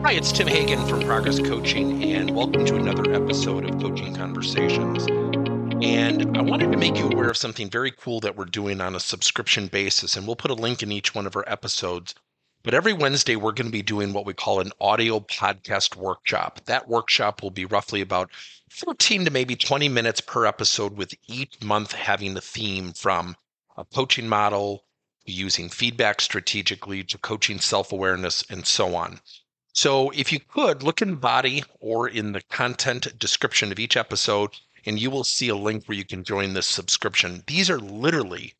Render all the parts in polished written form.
Hi, it's Tim Hagen from Progress Coaching, and welcome to another episode of Coaching Conversations. And I wanted to make you aware of something very cool that we're doing on a subscription basis, and we'll put a link in each one of our episodes. But every Wednesday, we're going to be doing what we call an audio podcast workshop. That workshop will be roughly about 14 to maybe 20 minutes per episode, with each month having a theme from a coaching model, using feedback strategically, to coaching self-awareness, and so on. So if you could, look in the body or in the content description of each episode, and you will see a link where you can join this subscription. These are literally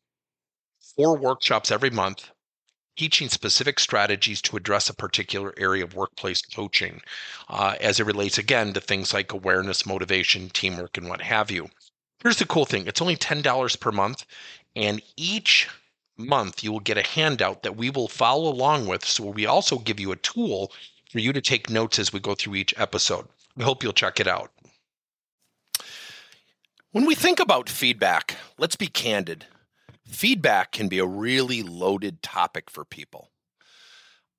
4 workshops every month, teaching specific strategies to address a particular area of workplace coaching, as it relates, again, to things like awareness, motivation, teamwork, and what have you. Here's the cool thing. It's only $10 per month, and each month you will get a handout that we will follow along with. So we also give you a tool for you to take notes as we go through each episode. We hope you'll check it out. When we think about feedback, let's be candid. Feedback can be a really loaded topic for people.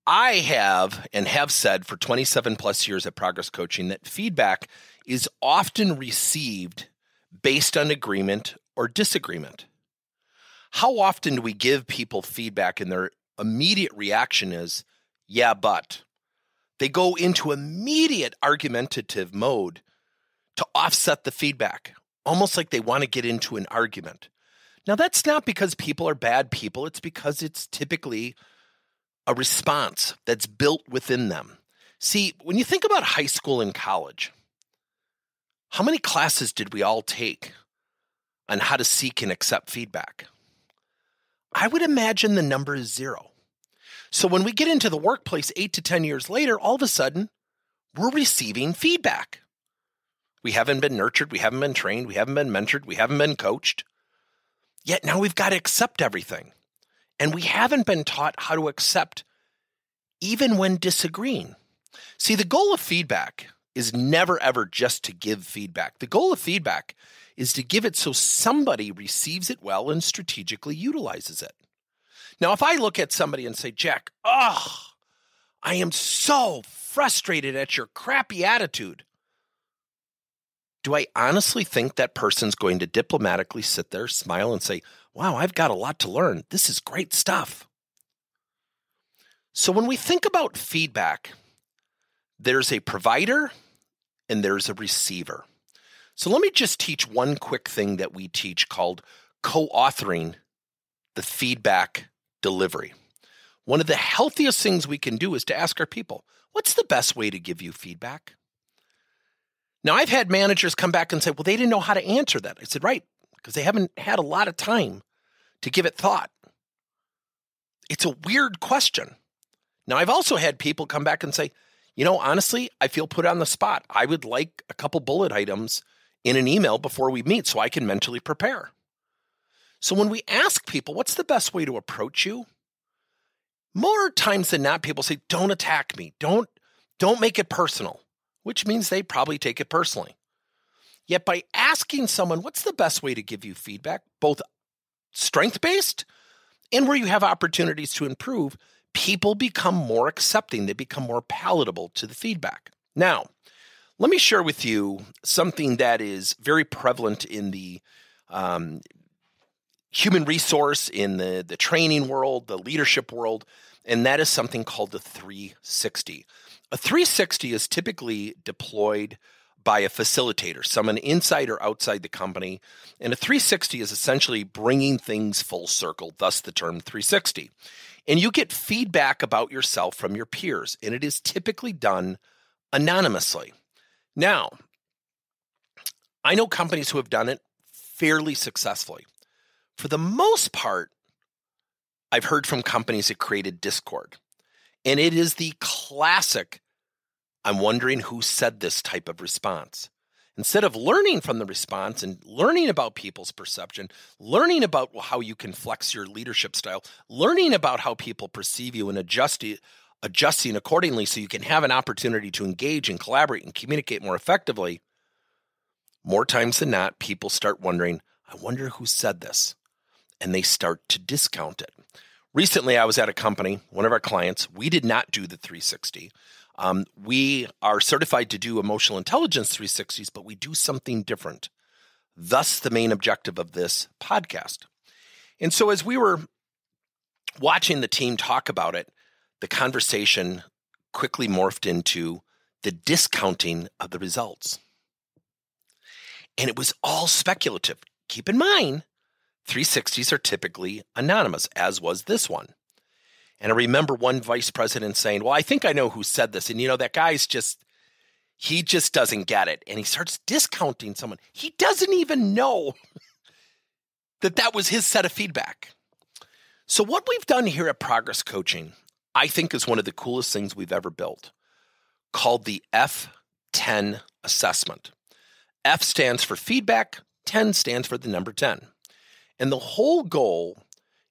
I have said for 27 plus years at Progress Coaching that feedback is often received based on agreement or disagreement. How often do we give people feedback and their immediate reaction is, yeah, but? They go into immediate argumentative mode to offset the feedback, almost like they want to get into an argument. Now, that's not because people are bad people. It's because it's typically a response that's built within them. See, when you think about high school and college, how many classes did we all take on how to seek and accept feedback? I would imagine the number is 0. So when we get into the workplace 8 to 10 years later, all of a sudden, we're receiving feedback. We haven't been nurtured, we haven't been trained, we haven't been mentored, we haven't been coached. Yet now we've got to accept everything. And we haven't been taught how to accept even when disagreeing. See, the goal of feedback is never, ever just to give feedback. The goal of feedback is to give it so somebody receives it well and strategically utilizes it. Now, if I look at somebody and say, Jack, I am so frustrated at your crappy attitude, do I honestly think that person's going to diplomatically sit there, smile, and say, wow, I've got a lot to learn. This is great stuff. So when we think about feedback, there's a provider and there's a receiver. So let me just teach one quick thing that we teach called co-authoring the feedback delivery. One of the healthiest things we can do is to ask our people, what's the best way to give you feedback? Now, I've had managers come back and say, well, they didn't know how to answer that. I said, right, because they haven't had a lot of time to give it thought. It's a weird question. Now, I've also had people come back and say, honestly, I feel put on the spot. I would like a couple bullet items in an email before we meet so I can mentally prepare. So when we ask people, what's the best way to approach you? More times than not, people say, don't attack me. Don't make it personal, which means they probably take it personally. Yet by asking someone, what's the best way to give you feedback, both strength-based and where you have opportunities to improve, people become more accepting. They become more palatable to the feedback. Now, let me share with you something that is very prevalent in the human resource, in the training world, the leadership world, and that is something called the 360. A 360 is typically deployed by a facilitator, someone inside or outside the company, and a 360 is essentially bringing things full circle, thus the term 360. And you get feedback about yourself from your peers, and it is typically done anonymously. Now, I know companies who have done it fairly successfully. For the most part, I've heard from companies that created discord. And it is the classic, I'm wondering who said this type of response. Instead of learning from the response and learning about people's perception, learning about how you can flex your leadership style, learning about how people perceive you and adjusting accordingly so you can have an opportunity to engage and collaborate and communicate more effectively, more times than not, people start wondering, I wonder who said this. And they start to discount it. Recently, I was at a company, one of our clients. We did not do the 360. We are certified to do emotional intelligence 360s, but we do something different. Thus, the main objective of this podcast. And so as we were watching the team talk about it, the conversation quickly morphed into the discounting of the results. And it was all speculative. Keep in mind, 360s are typically anonymous, as was this one. And I remember one vice president saying, well, I think I know who said this. And, that guy's he just doesn't get it. And he starts discounting someone. He doesn't even know that was his set of feedback. So what we've done here at Progress Coaching, I think is one of the coolest things we've ever built, called the F10 Assessment. F stands for feedback, 10 stands for the number 10. And the whole goal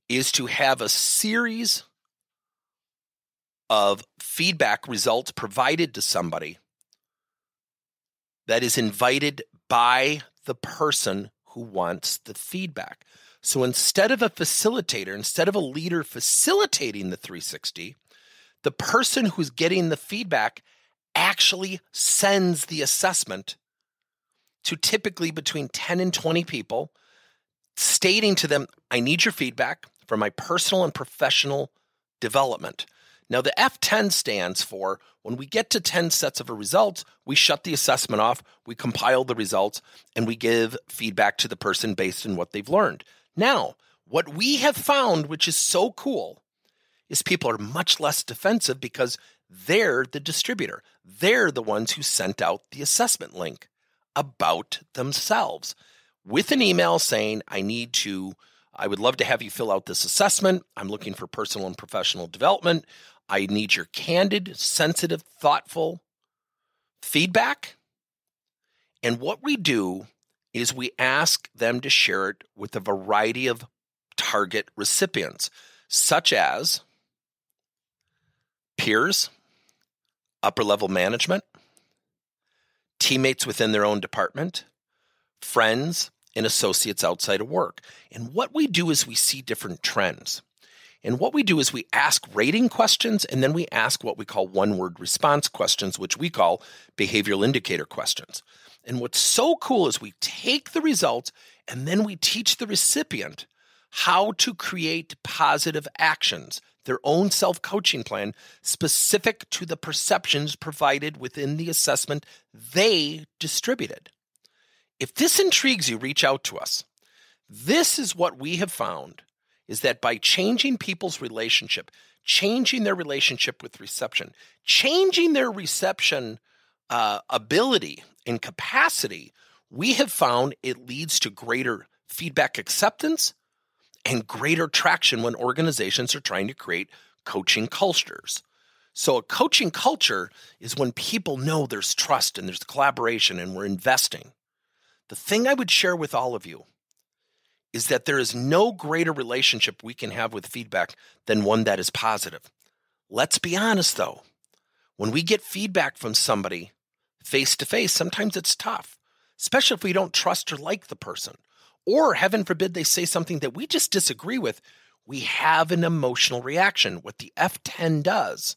is to have a series of feedback results provided to somebody that is invited by the person who wants the feedback. So instead of a facilitator, instead of a leader facilitating the 360, the person who's getting the feedback actually sends the assessment to typically between 10 and 20 people, stating to them, I need your feedback for my personal and professional development. Now, the F10 stands for when we get to 10 sets of results, we shut the assessment off, we compile the results, and we give feedback to the person based on what they've learned. Now, what we have found, which is so cool, is people are much less defensive because they're the distributor. They're the ones who sent out the assessment link about themselves with an email saying, I would love to have you fill out this assessment. I'm looking for personal and professional development. I need your candid, sensitive, thoughtful feedback. And what we do is we ask them to share it with a variety of target recipients, such as peers, upper-level management, teammates within their own department, friends, and associates outside of work. And what we do is we see different trends. And what we do is we ask rating questions, and then we ask what we call one-word response questions, which we call behavioral indicator questions. And what's so cool is we take the results, and then we teach the recipient how to create positive actions, their own self-coaching plan, specific to the perceptions provided within the assessment they distributed. If this intrigues you, reach out to us. This is what we have found, is that by changing people's relationship, changing their relationship with reception, changing their reception ability and capacity, we have found it leads to greater feedback acceptance and greater traction when organizations are trying to create coaching cultures. So a coaching culture is when people know there's trust and there's collaboration and we're investing. The thing I would share with all of you is that there is no greater relationship we can have with feedback than one that is positive. Let's be honest, though. When we get feedback from somebody face-to-face, sometimes it's tough, especially if we don't trust or like the person. Or, heaven forbid, they say something that we just disagree with. We have an emotional reaction. What the F10 does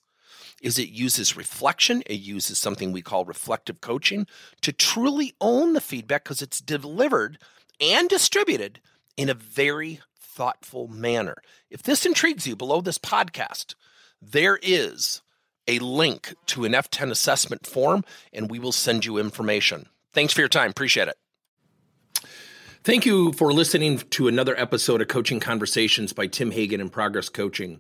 is it uses reflection. It uses something we call reflective coaching to truly own the feedback because it's delivered and distributed in a very thoughtful manner. If this intrigues you, below this podcast, there is a link to an F10 assessment form, and we will send you information. Thanks for your time. Appreciate it. Thank you for listening to another episode of Coaching Conversations by Tim Hagen and Progress Coaching.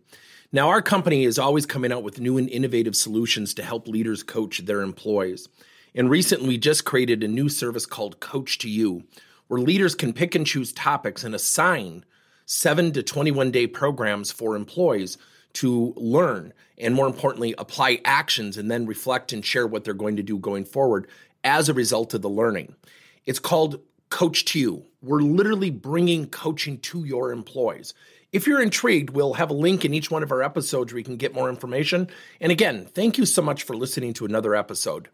Now, our company is always coming out with new and innovative solutions to help leaders coach their employees. And recently, we just created a new service called Coach to You, where leaders can pick and choose topics and assign 7 to 21-day programs for employees to learn and, more importantly, apply actions and then reflect and share what they're going to do going forward as a result of the learning. It's called Coach to You. We're literally bringing coaching to your employees. If you're intrigued, we'll have a link in each one of our episodes where you can get more information. And again, thank you so much for listening to another episode.